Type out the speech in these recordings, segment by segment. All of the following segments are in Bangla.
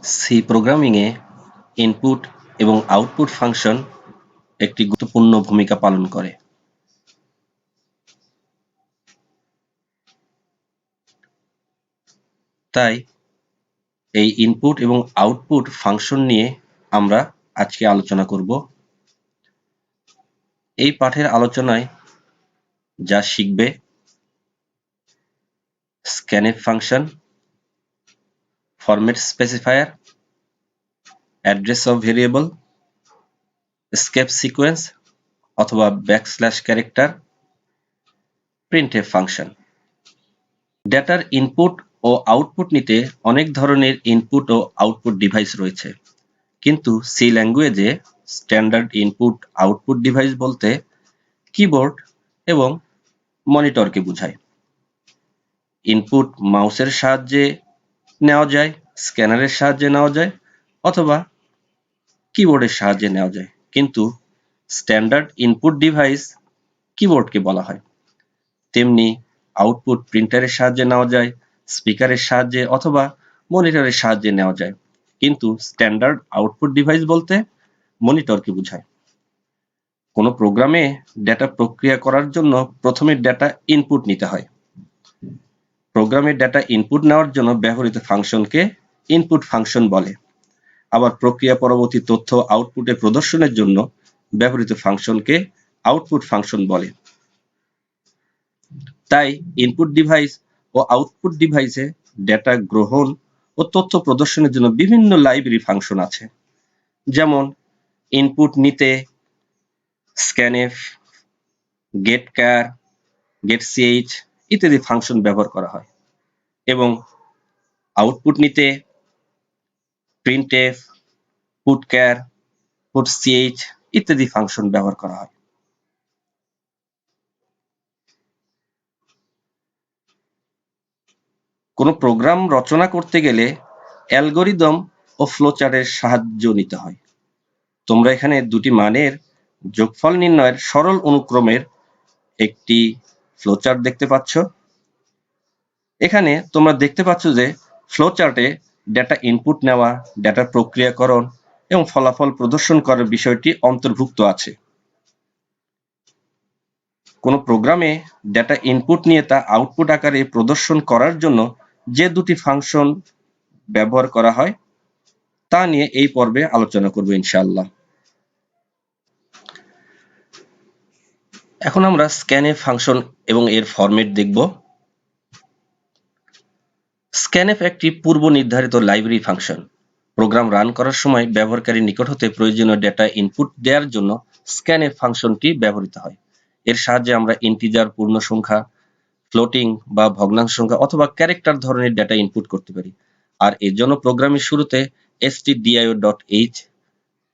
সি প্রোগ্রামিংয়ে ইনপুট এবং আউটপুট ফাংশন একটি গুরুত্বপূর্ণ ভূমিকা পালন করে। তাই এই ইনপুট এবং আউটপুট ফাংশন নিয়ে আমরা আজকে আলোচনা করব। এই পাঠের আলোচনায় যা শিখবে: scanf function, format specifier, address of variable, escape sequence অথবা ব্যাকস্ল্যাশ ক্যারেক্টার, প্রিন্টএফ ফাংশন। ডেটার ইনপুট ও আউটপুট নিতে অনেক ধরনের ইনপুট ও আউটপুট ডিভাইস রয়েছে, কিন্তু সি ল্যাঙ্গুয়েজে স্ট্যান্ডার্ড ইনপুট আউটপুট ডিভাইস বলতে কিবোর্ড এবং মনিটরকে বোঝায়। ইনপুট মাউসের সাহায্যে নেওয়া যায়, স্ক্যানারের সাহায্যে নেওয়া যায় অথবা কিবোর্ডের সাহায্যে নেওয়া যায়, কিন্তু স্ট্যান্ডার্ড ইনপুট ডিভাইস কিবোর্ডকে বলা হয়। তেমনি আউটপুট প্রিন্টারের সাহায্যে নেওয়া যায়, স্পিকারের সাহায্যে অথবা মনিটরের সাহায্যে নেওয়া যায়, কিন্তু স্ট্যান্ডার্ড আউটপুট ডিভাইস বলতে মনিটরকে বোঝায়। কোনো প্রোগ্রামে ডেটা প্রক্রিয়া করার জন্য প্রথমে ডেটা ইনপুট নিতে হয়। প্রোগ্রামের ডেটা ইনপুট নেওয়ার জন্য ব্যবহৃত ফাংশনকে ইনপুট ফাংশন বলে। আবার প্রক্রিয়া পরবর্তী তথ্য আউটপুটে প্রদর্শনের জন্য ব্যবহৃত ফাংশনকে আউটপুট ফাংশন বলে। তাই ইনপুট ডিভাইস ও আউটপুট ডিভাইসে ডেটা গ্রহণ ও তথ্য প্রদর্শনের জন্য বিভিন্ন লাইব্রেরি ফাংশন আছে, যেমন ইনপুট নিতে স্ক্যানএফ, গেটকার, গেটসিএইচ ইত্যাদি ফাংশন ব্যবহার করা হয়, এবং আউটপুট নিতে প্রিন্টএফ, পুটকার, পুটসিএইচ ইত্যাদি ফাংশন ব্যবহার করা হয়। কোনো প্রোগ্রাম রচনা করতে গেলে অ্যালগরিদম ও ফ্লোচার্টের সাহায্য নিতে হয়। তোমরা এখানে দুটি মানের যোগফল নির্ণয়ের সরল অনুক্রমের একটি ফ্লোচার্ট দেখতে পাচ্ছ। এখানে তোমরা দেখতে পাচ্ছ যে ফ্লোচার্টে ডেটা ইনপুট নেওয়া, ডেটা প্রক্রিয়াকরণ এবং ফলাফল প্রদর্শন করার বিষয়টি অন্তর্ভুক্ত আছে। কোনো প্রোগ্রামে ডেটা ইনপুট নিয়ে তা আউটপুট আকারে প্রদর্শন করার জন্য যে দুটি ফাংশন ব্যবহার করা হয় তা নিয়ে এই পর্বে আলোচনা করব ইনশাআল্লাহ। এখন আমরা স্ক্যানএফ ফাংশন এবং এর ফরম্যাট দেখব। স্ক্যানএফ একটি পূর্ব নির্ধারিত লাইব্রেরি ফাংশন। প্রোগ্রাম রান করার সময় ব্যবহারকারীর নিকট হতে প্রয়োজনীয় ডেটা ইনপুট দেওয়ার জন্য স্ক্যানএফ ফাংশনটি ব্যবহৃত হয়। এর সাহায্যে আমরা ইন্টিজার, পূর্ণ সংখ্যা, ফ্লোটিং বা ভগ্নাংশ সংখ্যা অথবা ক্যারেক্টার ধরনের ডেটা ইনপুট করতে পারি। আর এর জন্য প্রোগ্রামের শুরুতে stdio.h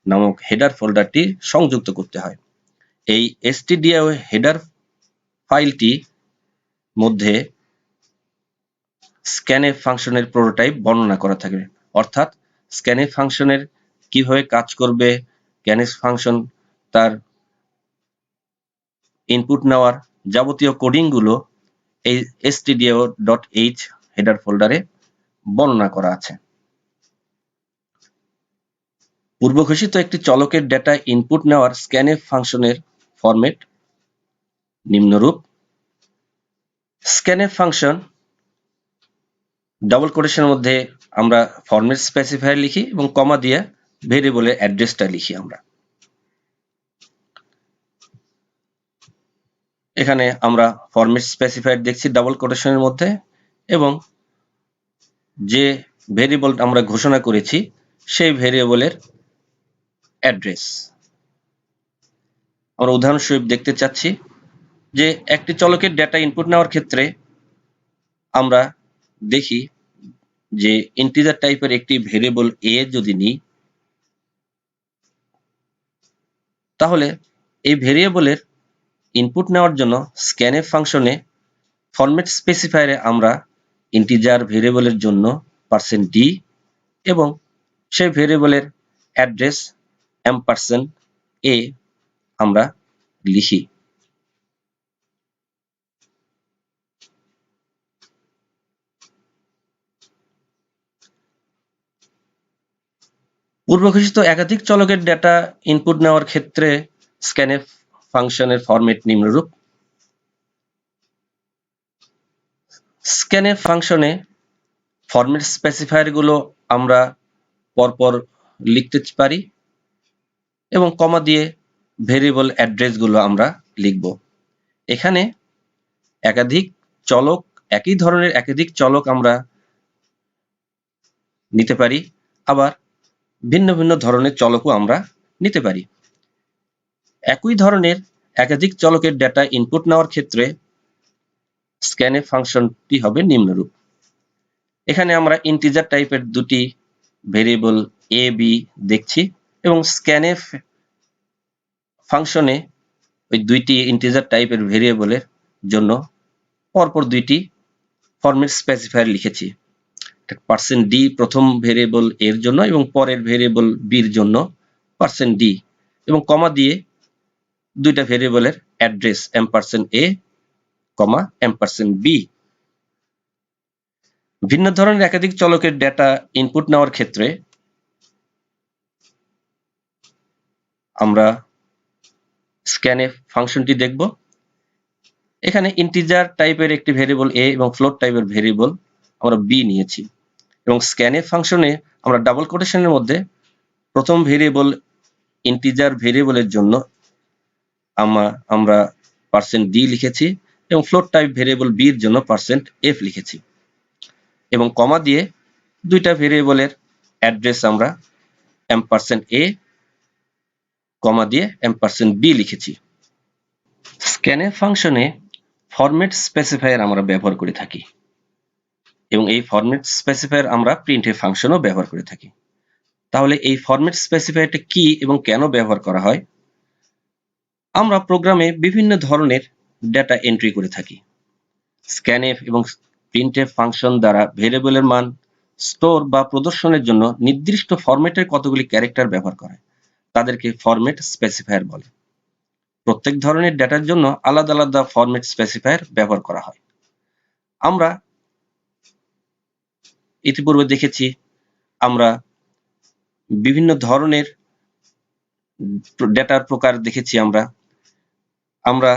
নামক হেডার ফোল্ডারটি সংযুক্ত করতে হয়। এই stdio হেডার ফাইলটি মধ্যে স্ক্যানএফ ফাংশনের প্রোটোটাইপ বর্ণনা করা থাকবে, অর্থাৎ স্ক্যানএফ ফাংশনের কিভাবে কাজ করবে, স্ক্যানএফ ফাংশন তার ইনপুট নেওয়ার যাবতীয় কোডিংগুলো এই stdio.h হেডার ফোল্ডারে বর্ণনা করা আছে। পূর্ব ঘোষিত একটি চলকের ডেটা ইনপুট নেওয়ার স্ক্যানএফ ফাংশনের ফরম্যাট নিম্নরূপ: স্ক্যানএফ ফাংশন ডাবল কোটেশনের মধ্যে আমরা ফরম্যাট স্পেসিফায়ার লিখি এবং কমা দিয়ে ভেরিয়েবলের অ্যাড্রেসটা লিখি। আমরা এখানে আমরা ফরম্যাট স্পেসিফায়ার দেখছি ডাবল কোটেশনের মধ্যে, এবং যে ভেরিয়েবল আমরা ঘোষণা করেছি সেই ভেরিয়েবলের অ্যাড্রেস। আমরা উদাহরণস্বরূপ দেখতে চাচ্ছি যে একটি চলকের ডেটা ইনপুট নেওয়ার ক্ষেত্রে আমরা দেখি যে ইন্টিজার টাইপের একটি ভেরিয়েবল a যদি নিই, তাহলে এই ভেরিয়েবলের ইনপুট নেওয়ার জন্য স্ক্যানএফ ফাংশনে ফরম্যাট স্পেসিফায়ারে আমরা ইন্টিজার ভেরিয়েবলের জন্য %d এবং সেই ভেরিয়েবলের অ্যাড্রেস $a আমরা লিখি। পূর্বঘোষিত একাধিক চলকের ডেটা ইনপুট নেওয়ার ক্ষেত্রে স্ক্যানএফ ফাংশনের ফরম্যাট নিম্নরূপ। স্ক্যানএফ ফাংশনে ফরম্যাট স্পেসিফায়ার গুলো আমরা পরপর লিখতে পারি এবং কমা দিয়ে ভেরিয়েবল অ্যাড্রেস গুলো আমরা লিখব। এখানে একাধিক চলক, একই ধরনের একাধিক চলক আমরা নিতে পারি, আবার ভিন্ন ভিন্ন ধরনের চলকও আমরা নিতে পারি। একই ধরনের একাধিক চলকের ডেটা ইনপুট নেওয়ার ক্ষেত্রে স্ক্যানএফ ফাংশনটি হবে নিম্নরূপ। এখানে আমরা ইন্টিজার টাইপের দুটি ভেরিয়েবল এ বি দেখছি এবং স্ক্যানএফ ফাংশনে ওই দুইটি ইন্টিজার টাইপের ভেরিয়েবলের জন্য পরপর দুইটি ফরম্যাট স্পেসিফায়ার লিখেছি। %d প্রথম ভেরিয়েবল এর জন্য এবং পরের ভেরিয়েবল বির জন্য %d এবং কমা দিয়ে দুইটা ভেরিয়েবলের অ্যাড্রেস $a, $b। ভিন্ন ধরনের একাধিক চলকের ডেটা ইনপুট নেওয়ার ক্ষেত্রে আমরা স্ক্যানএফ ফাংশনটি দেখব। এখানে ইন্টিজার টাইপের একটি ভেরিয়েবল a এবং ফ্লোট টাইপের ভেরিয়েবল আমরা b নিয়েছি এবং স্ক্যানএফ ফাংশনে আমরা ডাবল কোটেশনের মধ্যে প্রথম ভেরিয়েবল ইন্টিজার ভেরিয়েবলের জন্য আমরা %d লিখেছি এবং ফ্লোট টাইপ ভেরিয়েবল b এর জন্য %f লিখেছি এবং কমা দিয়ে দুইটা ভেরিয়েবলের অ্যাড্রেস আমরা $a, কমা দিয়ে $b লিখেছি। স্ক্যানএফ ফাংশনে ফরম্যাট স্পেসিফায়ার আমরা ব্যবহার করে থাকি এবং এই ফরম্যাট স্পেসিফায়ার আমরা প্রিন্টএফ ফাংশনও ব্যবহার করে থাকি। তাহলে এই ফরম্যাট স্পেসিফায়ারটা কি এবং কেন ব্যবহার করা হয়? আমরা প্রোগ্রামে বিভিন্ন ধরনের ডেটা এন্ট্রি করে থাকি। স্ক্যানএফ এবং প্রিন্টএফ ফাংশন দ্বারা ভেরিয়েবলের মান স্টোর বা প্রদর্শনের জন্য নির্দিষ্ট ফরম্যাটের কতগুলি ক্যারেক্টার ব্যবহার করা হয়, তাদেরকে ফরম্যাট স্পেসিফায়ার বলে। প্রত্যেক ধরনের ডেটার জন্য আলাদা আলাদা ফরম্যাট স্পেসিফায়ার ব্যবহার করা হয়। আমরা ইতিপূর্বে দেখেছি আমরা বিভিন্ন ধরনের ডেটার প্রকার দেখেছি। আমরা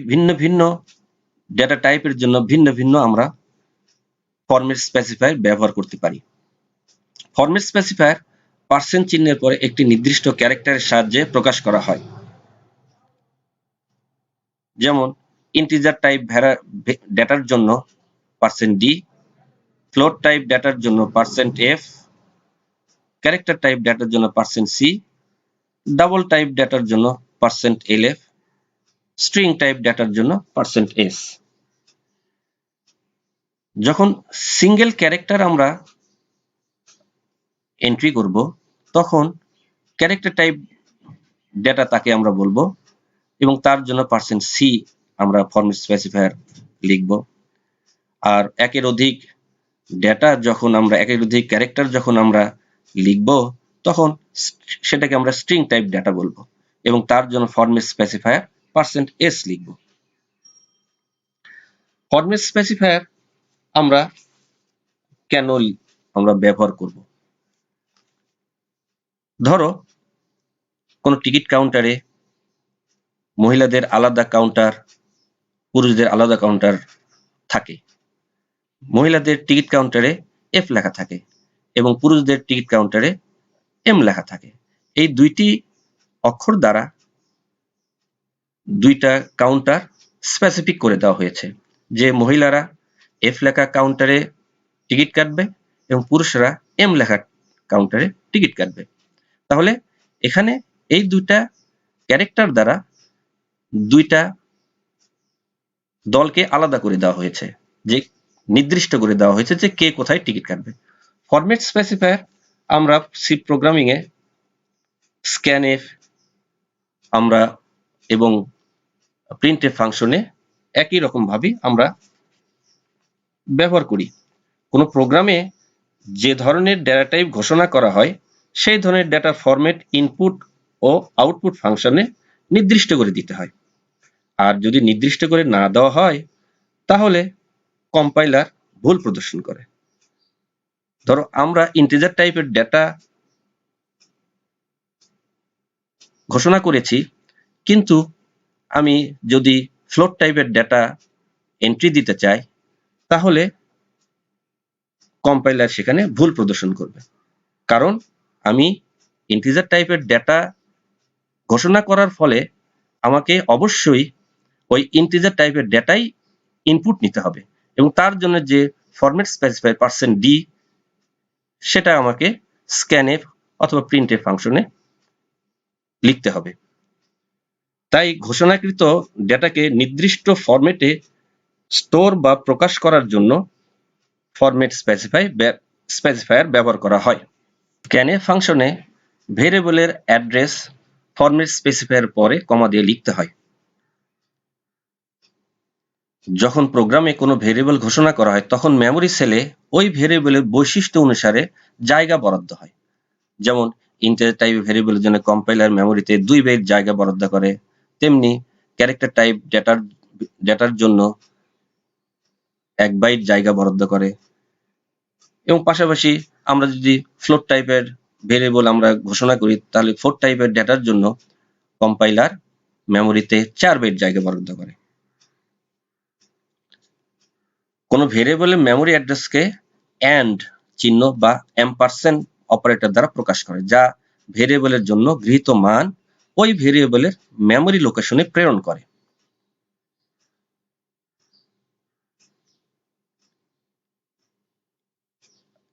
ভিন্ন ভিন্ন ডেটা টাইপের জন্য ভিন্ন ভিন্ন আমরা ফরম্যাট স্পেসিফায়ার ব্যবহার করতে পারি। ফরম্যাট স্পেসিফায়ার % চিহ্নের পরে একটি নির্দিষ্ট ক্যারেক্টারের সাহায্যে প্রকাশ করা হয়। যেমন ইন্টিজার টাইপ ডেটার জন্য %d, ফ্লোট টাইপ ডেটার জন্য %f, ক্যারেক্টার টাইপ ডেটার জন্য %c, ডাবল টাইপ ডেটার জন্য %lf, স্ট্রিং টাইপ ডেটার জন্য %s। যখন সিঙ্গেল ক্যারেক্টার আমরা এন্ট্রি করব তখন ক্যারেক্টার টাইপ ডেটা তাকে আমরা বলবো এবং তার জন্য %c আমরা ফরম্যাট স্পেসিফায়ার লিখব। আর একের অধিক ক্যারেক্টার যখন আমরা লিখব তখন সেটাকে আমরা স্ট্রিং টাইপ ডেটা বলবো এবং তার জন্য ফরম্যাট স্পেসিফায়ার %s লিখব। ফরম্যাট স্পেসিফায়ার আমরা কেন ব্যবহার করব? ধরো কোনো টিকিট কাউন্টারে মহিলাদের আলাদা কাউন্টার, পুরুষদের আলাদা কাউন্টার থাকে। মহিলাদের টিকিট কাউন্টারে F লেখা থাকে এবং পুরুষদের টিকিট কাউন্টারে M লেখা থাকে। এই দুইটি অক্ষর দ্বারা দুইটা কাউন্টার স্পেসিফিক করে দেওয়া হয়েছে যে মহিলারা F লেখা কাউন্টারে টিকিট কাটবে এবং পুরুষরা M লেখা কাউন্টারে টিকিট কাটবে। তাহলে এখানে এই দুইটা ক্যারেক্টার দ্বারা দুইটা দলকে আলাদা করে দেওয়া হয়েছে, যে নির্দিষ্ট করে দেওয়া হয়েছে যে কে কোথায় টিকিট কাটবে। ফরম্যাট স্পেসিফায়ার আমরা সি প্রোগ্রামিং এ স্ক্যানএফ আমরা এবং প্রিন্টএফ ফাংশনে একই রকম ভাবে আমরা ব্যবহার করি। কোনো প্রোগ্রামে যে ধরনের ডেটা টাইপ ঘোষণা করা হয় সেই ধরনের ডেটা ফরম্যাট ইনপুট ও আউটপুট ফাংশনে নির্দিষ্ট করে দিতে হয়। আর যদি নির্দিষ্ট করে না দেওয়া হয় তাহলে কম্পাইলার ভুল প্রদর্শন করে। ধরো আমরা ইন্টিজার টাইপের ডেটা ঘোষণা করেছি, কিন্তু আমি যদি ফ্লোট টাইপের ডেটা এন্ট্রি দিতে চাই, তাহলে কম্পাইলার সেখানে ভুল প্রদর্শন করবে, কারণ আমি ইন্টিজার টাইপের ডেটা ঘোষণা করার ফলে আমাকে অবশ্যই ওই ইন্টিজার টাইপের ডেটাই ইনপুট নিতে হবে, এবং তার জন্য যে ফরম্যাট স্পেসিফায়ার %d সেটা আমাকে scanf অথবা printf ফাংশনে লিখতে হবে। তাই ঘোষণাকৃত ডেটাকে নির্দিষ্ট ফরম্যাটে স্টোর বা প্রকাশ করার জন্য ফরম্যাট স্পেসিফায়ার ব্যবহার করা হয়। scanf ফাংশনে ভেরিয়েবলের অ্যাড্রেস ফরম্যাট স্পেসিফায়ার পরে কমা দিয়ে লিখতে হয়। যখন প্রোগ্রামে কোনো ভেরিয়েবল ঘোষণা করা হয়, তখন মেমোরি সেলে ওই ভেরিয়েবলের বৈশিষ্ট্য অনুসারে জায়গা বরাদ্দ হয়। যেমন ইন্টিজার টাইপ ভেরিয়েবলের জন্য কম্পাইলার মেমোরিতে 2 বাইট জায়গা বরাদ্দ করে, তেমনি ক্যারেক্টার টাইপ ডেটার জন্য 1 বাইট জায়গা বরাদ্দ করে, এবং পাশাপাশি আমরা যদি ফ্লোট টাইপের ভেরিয়েবল আমরা ঘোষণা করি, তাহলে ফ্লোট টাইপের ডেটার জন্য কম্পাইলার মেমোরিতে 4 বাইট জায়গা বরাদ্দ করে। কোনো ভেরিয়েবলের মেমোরি অ্যাড্রেসকে এন্ড চিহ্ন বা এম্পারসেন্ড অপারেটর দ্বারা প্রকাশ করে, যা ভেরিয়েবলের জন্য গৃহীত মান ওই ভেরিয়েবলের মেমোরি লোকেশনে প্রেরণ করে।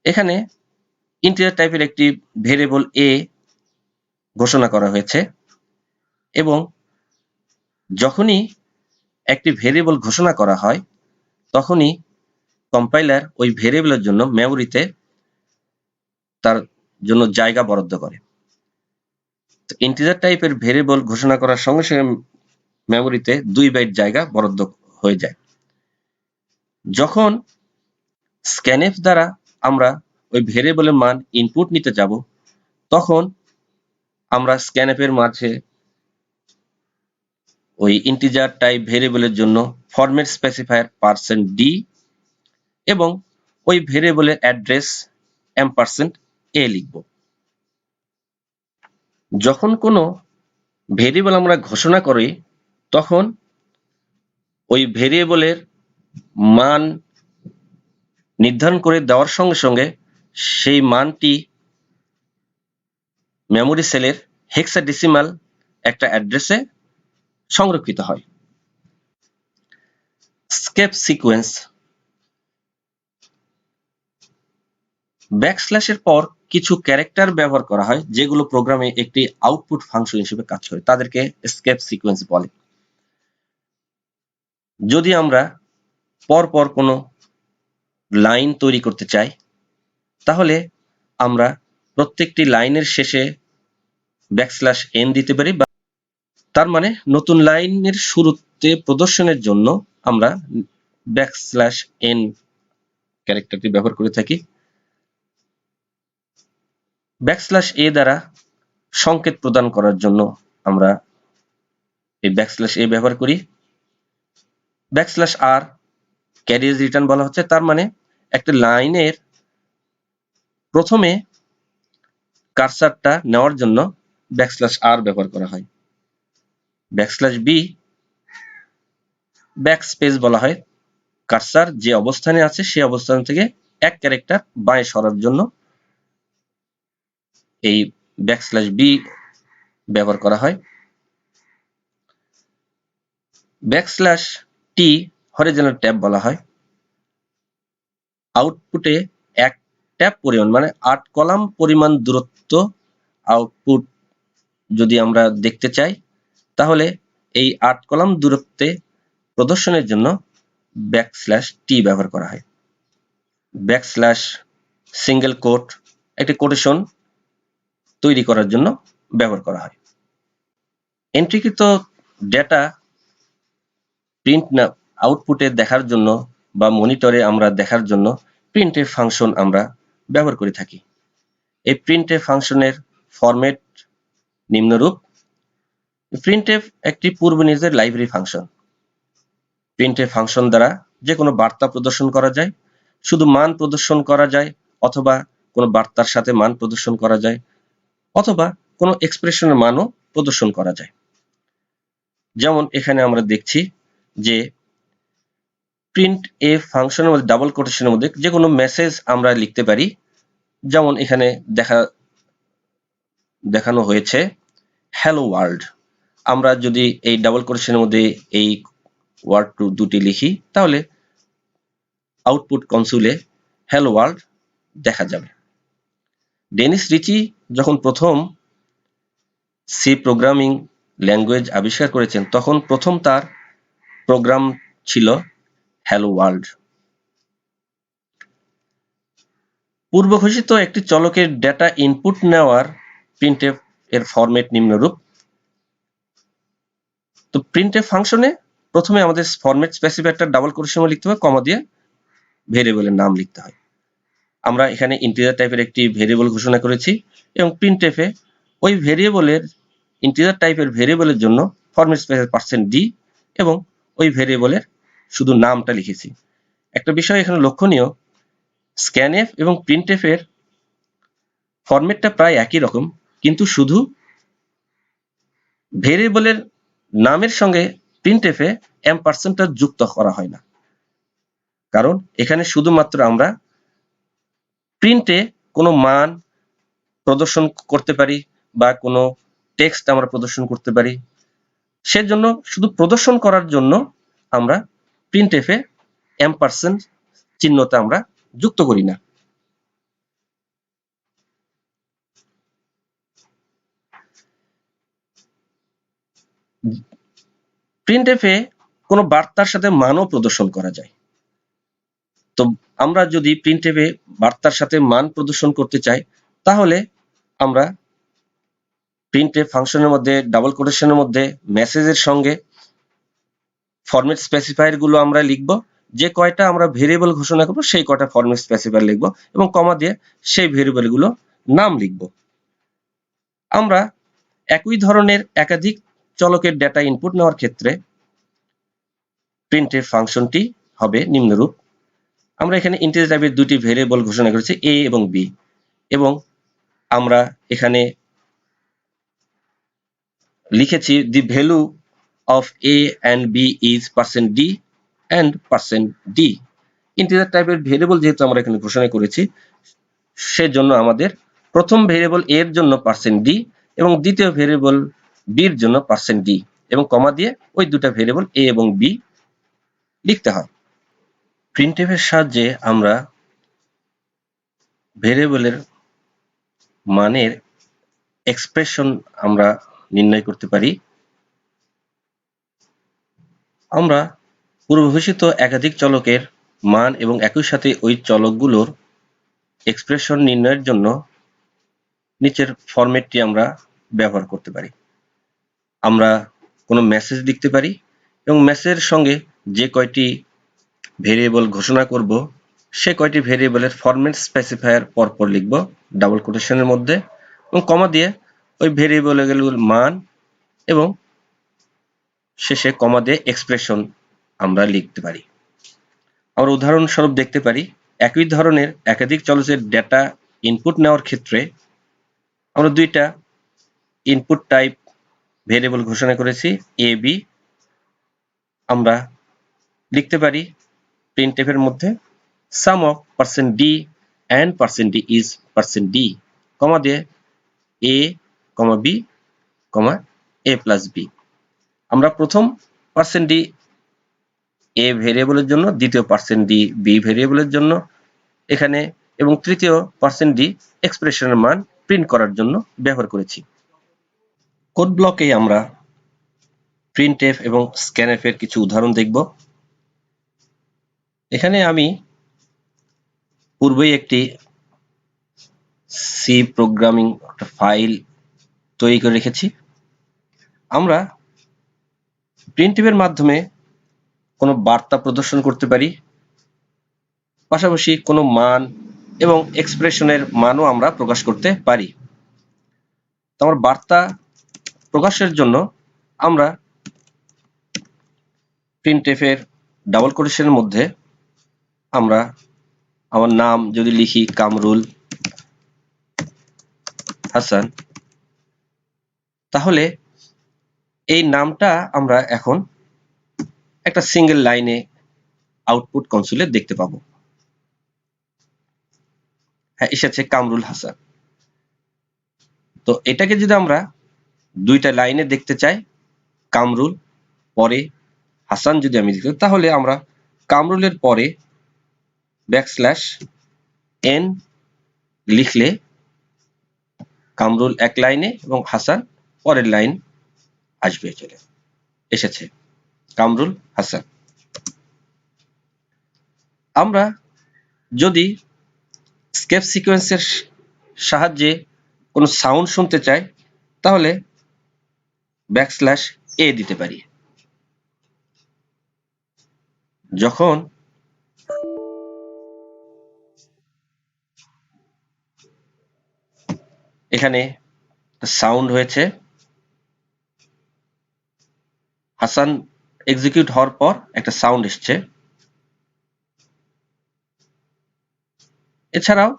এখানে ইন্টিজার টাইপের একটি ভেরিয়েবল a ঘোষণা করা হয়েছে, এবং যখনই একটি ভেরিয়েবল ঘোষণা করা হয়, তখনই কম্পাইলার ওই ভেরিয়েবলের জন্য মেমোরিতে তার জন্য জায়গা বরাদ্দ করে। ইন্টিজার টাইপের ভেরিয়েবল ঘোষণা করার সঙ্গে সঙ্গে মেমোরিতে 2 বাইট জায়গা বরাদ্দ হয়ে যায়। যখন scanf দ্বারা আমরা ওই ভেরিয়েবলের মান ইনপুট নিতে যাব, তখন আমরা scanf এর মাঝে ওই ইন্টিজার টাইপ ভেরিয়েবলের জন্য ফরম্যাট স্পেসিফায়ার %d এবং ওই ভেরিয়েবলের অ্যাড্রেস $a লিখব। যখন কোনো ভেরিয়েবল আমরা ঘোষণা করি, তখন ওই ভেরিয়েবলের মান নির্ধারণ করে দেওয়ার সঙ্গে সঙ্গে সেই মানটি মেমোরি সেলের হেক্সাডেসিমাল একটা অ্যাড্রেসে সংরক্ষিত হয়। স্কেপ সিকোয়েন্স ব্যাকস্ল্যাশের পর কিছু ক্যারেক্টার ব্যবহার করা হয়, যেগুলো প্রোগ্রামে একটি আউটপুট ফাংশন হিসেবে কাজ করে, তাদেরকে স্কেপ সিকোয়েন্স বলে। যদি আমরা পরপর কোনো লাইন তৈরি করতে চাই, তাহলে আমরা প্রত্যেকটি লাইনের শেষে \n দিতে পারি, বা তার মানে নতুন লাইনের শুরুতে প্রদর্শনের জন্য আমরা \n ক্যারেক্টারটি ব্যবহার করে থাকি। \a দ্বারা সংকেত প্রদান করার জন্য আমরা এই \a ব্যবহার করি। \r ক্যারিজ রিটার্ন বলা হচ্ছে, তার মানে একটা লাইনের প্রথমে কার্সারটা নেওয়ার জন্য \r ব্যবহার করা হয়। \b ব্যাকস্পেস বলা হয়, কার্সার যে অবস্থানে আছে সেই অবস্থান থেকে এক ক্যারেক্টার বাঁয়ে সরার জন্য এই \b ব্যবহার করা হয়। \t হরিজন্টাল ট্যাব বলা হয়, আউটপুটে এক ট্যাব পরিমাণ মানে 8 কলাম পরিমাণ দূরত্ব আউটপুট যদি আমরা দেখতে চাই, তাহলে এই 8 কলাম দূরত্বে প্রদর্শনের জন্য \t ব্যবহার করা হয়। সিঙ্গেল কোট একটি কোটেশন তৈরি করার জন্য ব্যবহার করা হয়। এন্ট্রিকৃত ডেটা প্রিন্ট না আউটপুটে দেখার জন্য বা মনিটরে আমরা দেখার জন্য printf ফাংশন আমরা ব্যবহার করে থাকি। এই printf ফাংশনের ফরম্যাট নিম্নরূপ। printf একটি পূর্বনির্ধারিত লাইব্রেরি ফাংশন। printf ফাংশন দ্বারা যে কোনো বার্তা প্রদর্শন করা যায়, শুধু মান প্রদর্শন করা যায় অথবা কোনো বার্তার সাথে মান প্রদর্শন করা যায়, অথবা কোনো এক্সপ্রেশনের মানও প্রদর্শন করা যায়। যেমন এখানে আমরা দেখছি যে প্রিন্ট এ ফাংশনের মধ্যে ডাবল কোটেশনের মধ্যে যে কোনো মেসেজ আমরা লিখতে পারি। যেমন এখানে দেখানো হয়েছে হ্যালো ওয়ার্ল্ড। আমরা যদি এই ডাবল কোটেশনের মধ্যে এই ওয়ার্ড দুটি লিখি তাহলে আউটপুট কনসোলে হ্যালো ওয়ার্ল্ড দেখা যাবে। ডেনিস রিচি যখন প্রথম সি প্রোগ্রামিং ল্যাঙ্গুয়েজ আবিষ্কার করেছেন তখন প্রথম তার প্রোগ্রাম ছিল হ্যালো ওয়ার্ল্ড। পূর্ব ঘোষিত একটি চলকের ডেটা ইনপুট নেওয়ার প্রিন্টএফ এর ফরম্যাট নিম্নরূপ। তো প্রিন্টএফ ফাংশনে প্রথমে আমাদের ফরম্যাট স্পেসিফায়ারটা ডাবল কোটেশন লিখতে হবে, কমা দিয়ে ভেরিয়েবলের নাম লিখতে হয়। আমরা এখানে ইন্টিজার টাইপের একটি ভেরিয়েবল ঘোষণা করেছি এবং প্রিন্টএফে ওই ভেরিয়েবলের ইন্টিজার টাইপের ভেরিয়েবলের জন্য ফরম্যাট স্পেসিফায়ার %d এবং ওই ভেরিয়েবলের শুধু নামটা লিখেছি। একটা বিষয় এখানে লক্ষণীয়, স্ক্যানএফ এবং প্রিন্টএফ এর ফরম্যাটটা প্রায় একই রকম, কিন্তু শুধু ভেরিয়েবলের নামের সঙ্গে প্রিন্টএফে %টা যুক্ত করা হয় না। কারণ এখানে শুধুমাত্র আমরা প্রিন্টে কোনো মান প্রদর্শন করতে পারি বা কোনো টেক্সট আমরা প্রদর্শন করতে পারি, সেজন্য শুধু প্রদর্শন করার জন্য আমরা প্রিন্টএফে চিহ্নটা আমরা যুক্ত করি না। প্রিন্টএফে কোনো বার্তার সাথে মানও প্রদর্শন করা যায়। তো আমরা যদি প্রিন্টএফে বার্তার সাথে মান প্রদর্শন করতে চাই তাহলে আমরা প্রিন্টএফ ফাংশনের মধ্যে ডাবল কোটেশনের মধ্যে মেসেজের সঙ্গে ফরম্যাট স্পেসিফায়ার গুলো আমরা লিখব। যে কয়টা আমরা ভেরিয়েবল ঘোষণা করব সেই কয়টা ফরম্যাট স্পেসিফায়ার লিখব এবং কমা দিয়ে সেই ভেরিয়েবল গুলো নাম লিখব। আমরা একই ধরনের একাধিক চলকের ডেটা ইনপুট নেওয়ার ক্ষেত্রে প্রিন্টএফ ফাংশনটি হবে নিম্নরূপ। আমরা এখানে ইন্টিজার টাইপের দুটি ভেরিয়েবল ঘোষণা করেছি a এবং b, এবং আমরা এখানে লিখেছি the value of a and b is %d and %d। Integer টাইপের ভেরিয়েবল যেহেতু আমরা এখানে ঘোষণা করেছি সেজন্য আমাদের প্রথম ভেরিয়েবল a এর জন্য %d এবং দ্বিতীয় ভেরিয়েবল b এর জন্য %d এবং কমা দিয়ে ওই দুটো ভেরিয়েবল a এবং b লিখতে হয়। প্রিন্টএফ এর সাহায্যে আমরা ভেরিয়েবলের মানের এক্সপ্রেশন আমরা নির্ণয় করতে পারি। আমরা পূর্বঘোষিত একাধিক চলকের মান এবং একই সাথে ওই চলকগুলোর এক্সপ্রেশন নির্ণয়ের জন্য নিচের ফরম্যাটটি আমরা ব্যবহার করতে পারি। আমরা কোনো মেসেজ লিখতে পারি এবং মেসেজের সঙ্গে যে কয়টি ভেরিয়েবল ঘোষণা করব সে কয়টি ভেরিয়েবলের ফরম্যাট স্পেসিফায়ার পরপর লিখব ডাবল কোটেশনের মধ্যে এবং কমা দিয়ে ওই ভেরিয়েবলগুলোর মান এবং শেষে কমা দিয়ে এক্সপ্রেশন আমরা লিখতে পারি। আমরা উদাহরণস্বরূপ দেখতে পারি একই ধরনের একাধিক চলকের ডেটা ইনপুট নেওয়ার ক্ষেত্রে আমরা দুইটা ইনপুট টাইপ ভেরিয়েবল ঘোষণা করেছি a b। আমরা লিখতে পারি প্রিন্টএফ এর মধ্যে sum of %d and %d is %d, কমা দিয়ে a, b, a plus b। আমরা প্রথম %d a ভেরিয়েবলের জন্য, দ্বিতীয় %d b ভেরিয়েবলের জন্য এখানে এবং তৃতীয় %d এক্সপ্রেশনের মান প্রিন্ট করার জন্য ব্যবহার করেছি। কোড ব্লকে আমরা প্রিন্টএফ এবং স্ক্যানএফ এর কিছু উদাহরণ দেখব। এখানে আমি পূর্বেই একটি সি প্রোগ্রামিং ফাইল তৈরি করে রেখেছি। আমরা প্রিন্টএফ এর মাধ্যমে কোনো বার্তা প্রদর্শন করতে পারি, পাশাপাশি কোনো মান এবং এক্সপ্রেশনের মানও আমরা প্রকাশ করতে পারি। তো আমার বার্তা প্রকাশের জন্য আমরা প্রিন্টএফ এর ডাবল কোটেশনের মধ্যে আমরা আমার নাম যদি লিখি কামরুল হাসান, তাহলে এই নামটা আমরা এখন একটা সিঙ্গেল লাইনে আউটপুট কনসোলে দেখতে পাবো। হ্যাঁ, এসেছে কামরুল হাসান। তো এটাকে যদি আমরা দুইটা লাইনে দেখতে চাই, কামরুল পরে হাসান যদি আমি লিখি, তাহলে আমরা কামরুলের পরে \n লিখলে কামরুল এক লাইনে এবং হাসান পরের লাইন আসবে, চলে এসেছে কামরুল হাসান। আমরা যদি স্কেপ সিকোয়েন্সের সাহায্যে কোনো সাউন্ড শুনতে চাই, তাহলে \a দিতে পারি। যখন এখানে সাউন্ড হয়েছে, হাসান এক্সিকিউট হওয়ার পর একটা সাউন্ড এসছে। এছাড়াও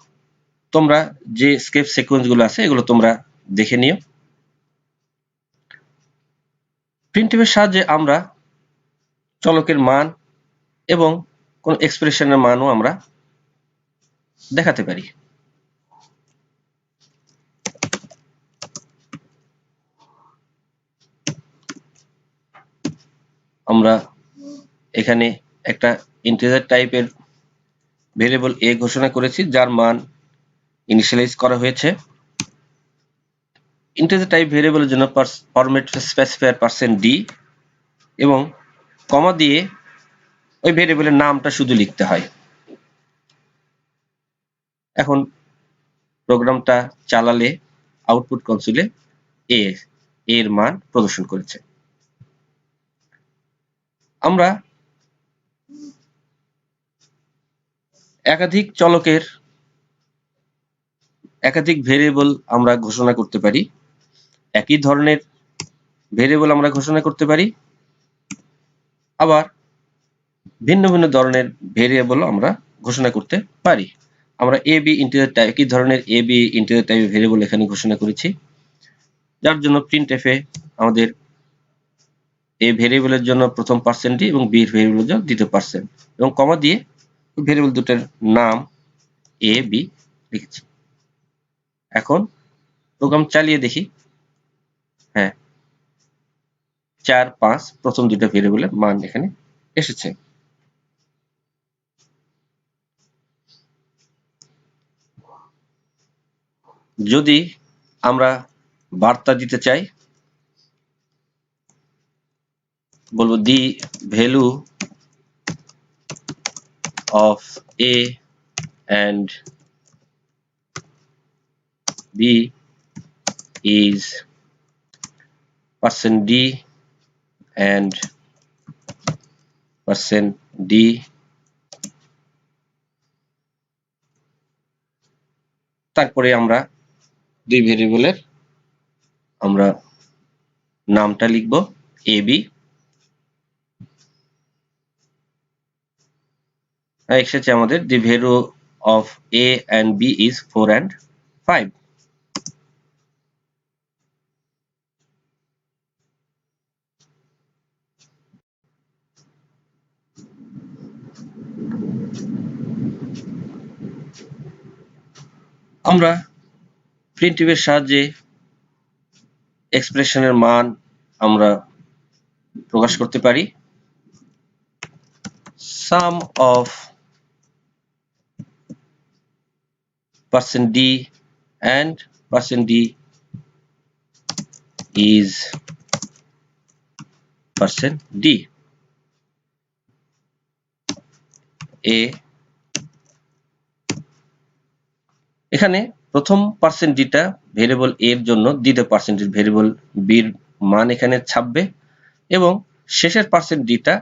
তোমরা যে স্কেপ সিকোয়েন্স গুলো আছে এগুলো তোমরা দেখে নিও। প্রিন্টএফ এর সাহায্যে আমরা চলকের মান এবং কোন এক্সপ্রেশনের মানও আমরা দেখাতে পারি। আমরা এখানে একটা ইন্টিজার টাইপের ভেরিয়েবল a ঘোষণা করেছি, যার মান ইনিশিয়ালাইজ করা হয়েছে। ইন্টিজার টাইপ ভেরিয়েবলের জন্য ফরম্যাট স্পেসিফায়ার %d এবং কমা দিয়ে ওই ভেরিয়েবলের নামটা শুধু লিখতে হয়। এখন প্রোগ্রামটা চালালে আউটপুট কনসোলে a এর মান প্রদর্শন করেছে। আমরা একাধিক চলকের একাধিক ভেরিয়েবল আমরা ঘোষণা করতে পারি। একই ধরনের ভেরিয়েবল আমরা ঘোষণা করতে পারি, আবার ভিন্ন ভিন্ন ধরনের ভেরিয়েবল আমরা ঘোষণা করতে পারি। আমরা ইন্টিজার টাইপ, একই ধরনের ইন্টিজার টাইপের ভেরিয়েবল এখানে ঘোষণা করেছি, যার জন্য প্রিন্টএফ এ আমাদের a ভেরিয়েবলের জন্য প্রথম %d এবং b ভেরিয়েবলের জন্য দ্বিতীয় % এবং কমা দিয়ে ভেরিয়েবল দুটোর নাম a b লিখেছি। এখন প্রোগ্রাম চালিয়ে দেখি। হ্যাঁ, 4 5 প্রথম দুটো ভেরিয়েবলের মান এখানে এসেছে। যদি আমরা বার্তা দিতে চাই, বলবো the value of a and b is %d and %d, তারপরে আমরা দুই ভেরিয়েবলের আমরা নামটা লিখব ab। এসেছে আমাদের the value of a and b is 4 and 5। আমরা প্রিন্টএফ এর সাহায্যে এক্সপ্রেশনের মান আমরা প্রকাশ করতে পারি। sum of %d and %d is %d a। এখানে প্রথম %d টা ভেরিয়েবল a এর জন্য, দ্বিতীয় % ভেরিয়েবল b এর মান এখানে ছাপবে এবং শেষের %d টা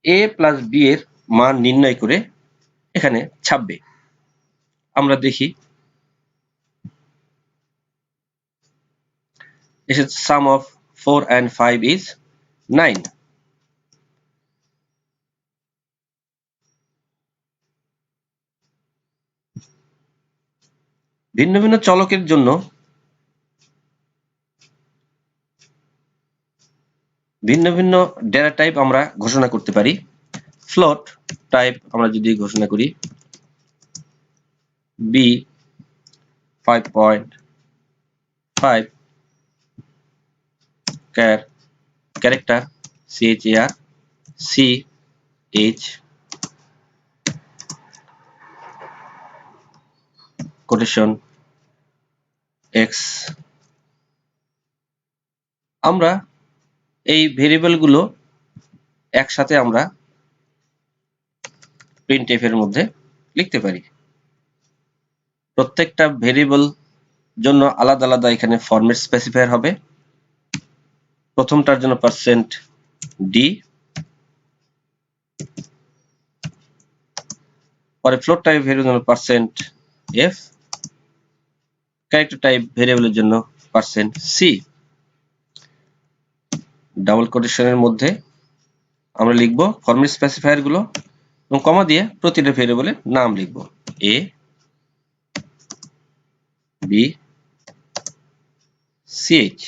a প্লাস b এর মান নির্ণয় করে এখানে ছাপবে। আমরা দেখি, এসেছে sum of 4 and 5 is 9। ভিন্ন ভিন্ন চলকের জন্য ভিন্ন ভিন্ন ডেটা টাইপ আমরা ঘোষণা করতে পারি। ফ্লোট টাইপ আমরা যদি ঘোষণা করি B 5.5 character CHAR CH quotation X। আমরা এই ভেরিয়েবল গুলো একসাথে আমরা printf এর মধ্যে লিখতে পারি। প্রত্যেকটা ভেরিয়েবল জন্য আলাদা আলাদা এখানে ফরম্যাট স্পেসিফায়ার হবে। প্রথমটার জন্য %d, পরে ফ্লোট টাইপ ভেরিয়েবল জন্য %f, ক্যারেক্টার টাইপ ভেরিয়েবলের জন্য %c। ডাবল কোটেশনের মধ্যে আমরা লিখব ফরম্যাট স্পেসিফায়ার গুলো এবং কমা দিয়ে প্রতিটা ভেরিয়েবলের নাম লিখব a b ch।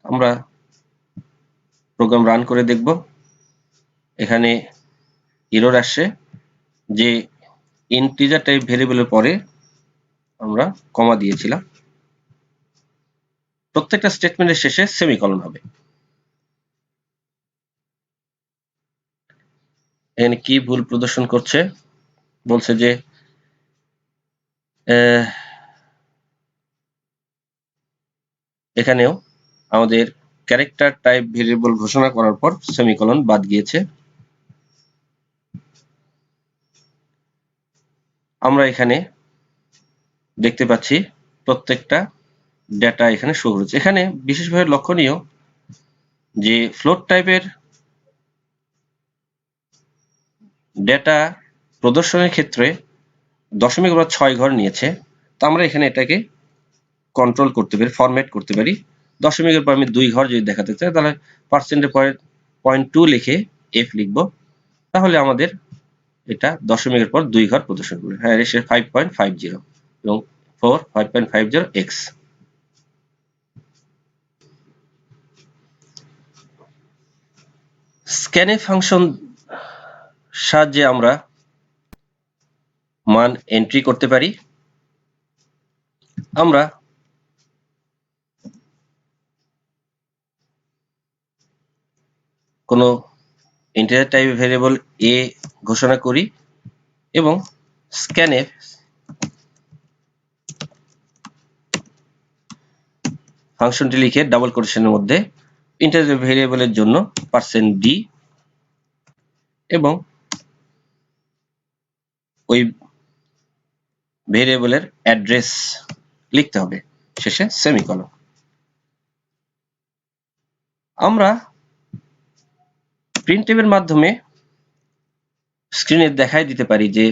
আমরা প্রোগ্রাম রান করে দেখব। এখানে এরর আসছে যে ইন্টিজার টাইপ ভেরিয়েবলের পরে আমরা কমা দিয়েছিলাম। প্রত্যেকটা স্টেটমেন্টের শেষে সেমিকলন হবে। এখানে কি ভুল প্রদর্শন করছে, বলছে যে এখানেও আমাদের ক্যারেক্টার টাইপ ভেরিয়েবল ঘোষণা করার পর সেমিকলন বাদ গিয়েছে। আমরা এখানে দেখতে পাচ্ছি প্রত্যেকটা ডেটা এখানে শো হচ্ছে। এখানে বিশেষভাবে লক্ষণীয় যে ফ্লোট টাইপের ডেটা প্রদর্শনের ক্ষেত্রে দশমিক আমরা 6 ঘর নিয়েছে। তো আমরা এখানে এটাকে কন্ট্রোল করতে পারি, ফরম্যাট করতে পারি। দশমিকের পর আমি 2 ঘর যদি দেখাতে চাই তাহলে পার্সেন্টের পরে 0.2 লিখে f লিখব, তাহলে আমাদের এটা দশমিকের পর 2 ঘর প্রদর্শন করবে। হ্যাঁ, এসে 5.50 এবং 5.50x। scanf ফাংশন সাহায্যে আমরা মান এন্ট্রি করতে পারি। আমরা কোনো ইন্টিজার টাইপ ভেরিয়েবল a ঘোষণা করি এবং scanf ফাংশনটি লিখে ডাবল কোটেশনের মধ্যে ইন্টিজার ভেরিয়েবলের জন্য %d এবং ওই ভেরিয়েবলের অ্যাড্রেস লিখতে হবে, শেষে সেমিকলন। আমরা printf এর মাধ্যমে স্ক্রিনে দেখাই দিতে পারি যে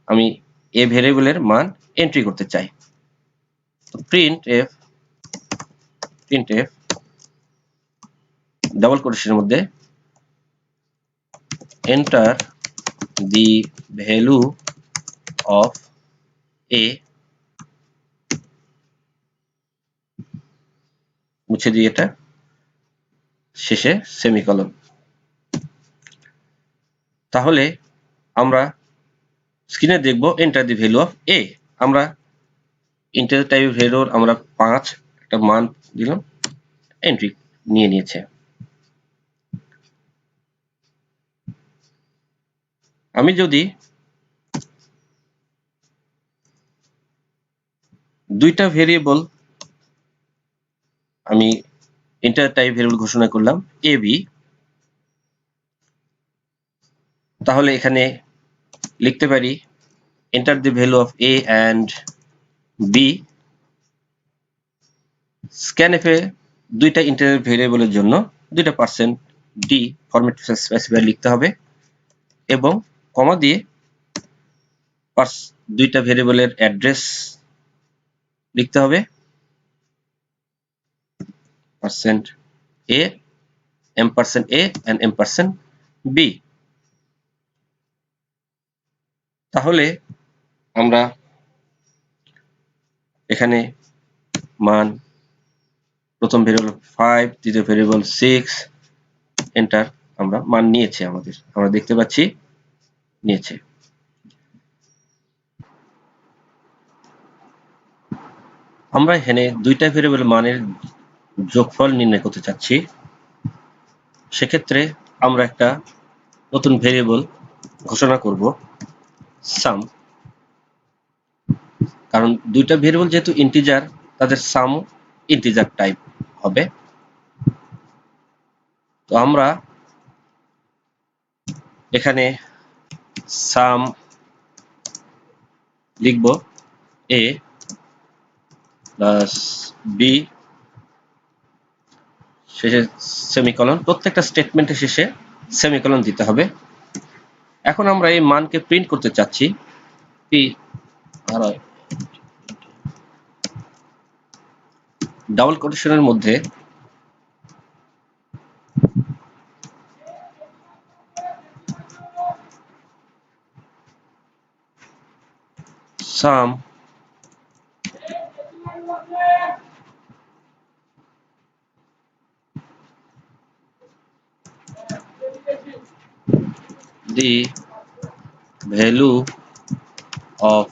আমি এ ভেরিয়েবলের মান এন্ট্রি করতে চাই। তো printf ডাবল কোটেশনের মধ্যে enter the value of a, মুছে দিয়ে এটা শেষে সেমিকলন। তাহলে আমরা স্ক্রিনে দেখব enter the value of a। আমরা ইন্টিজার টাইপ ভেরিয়েবল আমরা 5 একটা মান দিলাম, এন্ট্রি নিয়ে নিয়েছে। আমি যদি দুইটা ভেরিয়েবল আমি ইন্টিজার টাইপ ভেরিয়েবল ঘোষণা করলাম ab, তাহলে এখানে লিখতে পারি enter the value of a and b। scanf এ দুইটা ইন্টিজার ভেরিয়েবলের জন্য দুইটা %d ফরম্যাট স্পেসিফায়ার লিখতে হবে এবং কমা দিয়ে দুইটা ভেরিয়েবলের অ্যাড্রেস লিখতে হবে %a, %a and %b। তাহলে আমরা এখানে মান প্রথম ভেরিয়েবল 5, দ্বিতীয় ভেরিয়েবল 6, এন্টার। আমরা মান নিয়েছি, আমরা দেখতে পাচ্ছি নিয়েছে। আমরা এখানে দুইটা ভেরিয়েবল মানের যোগফল নির্ণয় করতে চাচ্ছি। সেক্ষেত্রে আমরা একটা নতুন ভেরিয়েবল ঘোষণা করব, সাম। কারণ দুইটা ভেরিয়েবল যেহেতু ইন্টিজার, তাদের সাম ইন্টিজার টাইপ হবে। তো আমরা এখানে সাম লিখব a প্লাস b, শেষে সেমিকলন। প্রত্যেকটা স্টেটমেন্টের শেষে সেমিকলন দিতে হবে। এখন আমরা এই মানকে প্রিন্ট করতে চাচ্ছি। ডাবল কোটেশনের মধ্যে সাম the value of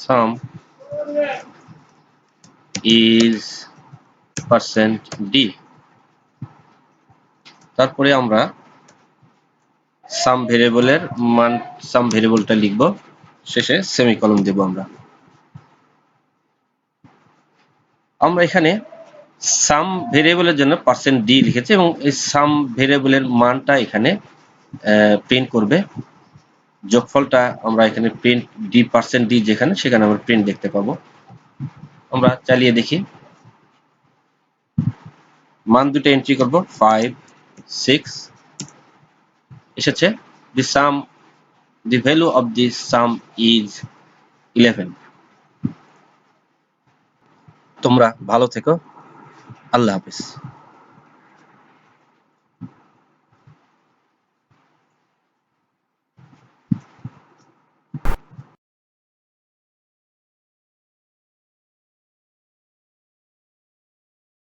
sum is %d। তারপরে আমরা সাম ভেরিয়েবলের মান, সাম ভেরিয়েবলটা লিখব, শেষে সেমিকলন দেব। আমরা এখানে সাম ভেরিয়েবলের জন্য %d লিখেছি এবং এই সাম ভেরিয়েবলের মানটা এখানে প্রিন্ট করবে। যোগফলটা আমরা এখানে প্রিন্ট %d যেখানে, সেখানে আমরা প্রিন্ট দেখতে পাবো। আমরা চালিয়ে দেখি, মান দুটো এন্ট্রি করব, 5, 6 এসেছে। the value of the sum is 11। তোমরা ভালো থেকো, আল্লাহ হাফেজ।